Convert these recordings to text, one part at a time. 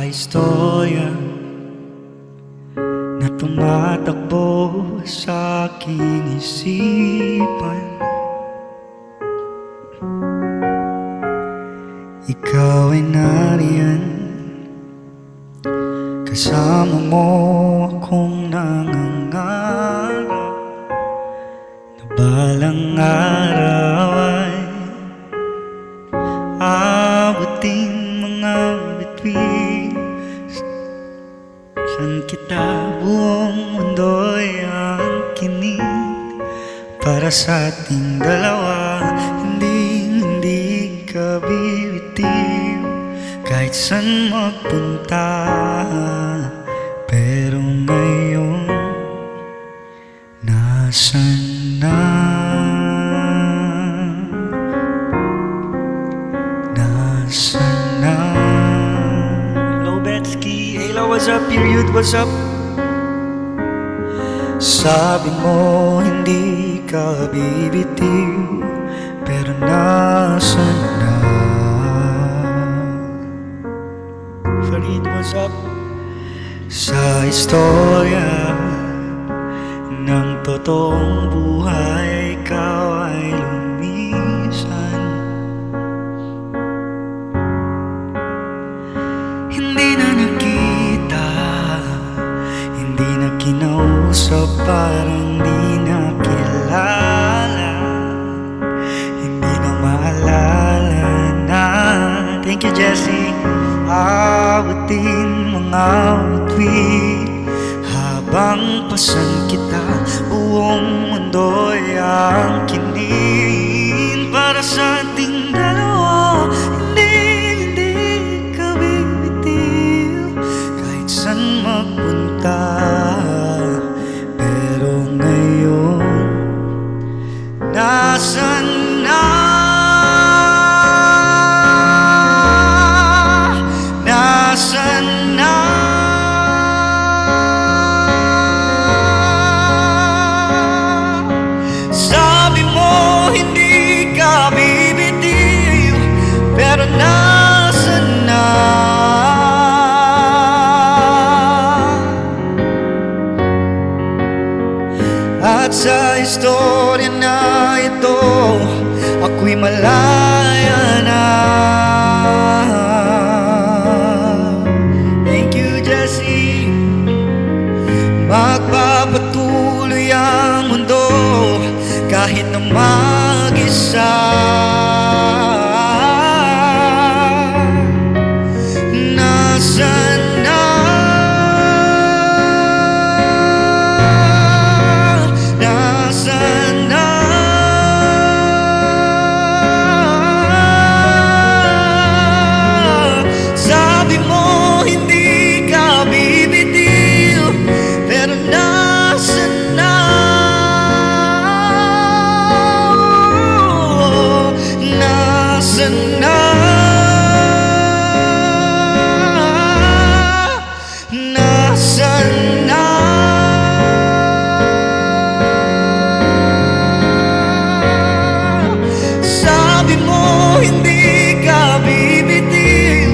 istorya na tumatakbo sa aking isipan. Ikaw ay nariyan, kasama mo akong nangangarap na balang araw ay abutin mga bituin. San kita, buong mundo'y ang kinig para sa ating dalawa. Hindi ka bibitiw kahit saan magpunta. Pero ngayon, nasan na? Nasan na? Hello, Betsky. Hello, what's up? Period, what's up? Sabi mo hindi ka bibitiw, pero nasan na? Farid, what's up? Sa istorya ng totoong buhay, ikaw ay lumisan. Hindi na nakita, hindi na kinausap, parang di na kilala, hindi na maalala na. Thank you, Jessie. Abutin mga bituin habang pasan kita, buong mundo'y ang kinin para sa ating dalawa. Hindi ka bibitiw kahit saan magpunta. Pero ngayon, nasan na? Nasan na? Sabi mo hindi ka bibitiw, pero nasan na? At sa istorya na ito, ako'y malaya na. Magpapatuloy ang mundo kahit na mag-isa. Nasaan na? Nasaan na? Sabi mo hindi ka bibitiw, pero nasan na? Nasan na? Nasan na? Sabi mo hindi ka bibitiw,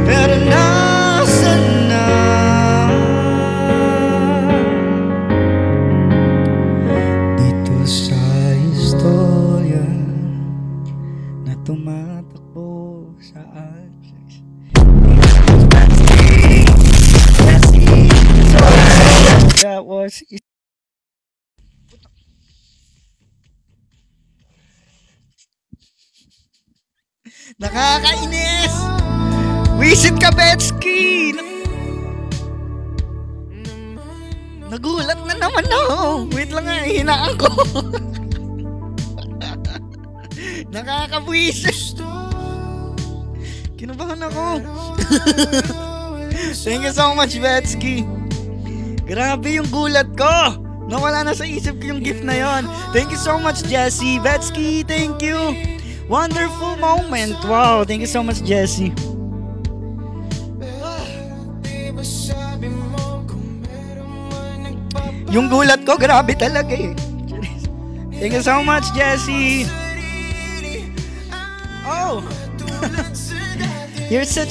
pero nasan na? Sa istorya na tumatakbo sa akin. That was it. Nakakainis! Wisit ka, Betsky! Nagulat na naman ako. Wait lang nga, hinaan ko. Nakakabwisit. Kinabahan ako. Thank you so much, Betsky. Grabe yung gulat ko. Nawala na sa isip ko yung gift na yon. Thank you so much, Jessie. Betsky, thank you. Wonderful moment. Wow, thank you so much, Jessie. Yung gulat ko, grabe talaga eh. Thank you so much, Jessie. Oh! You're such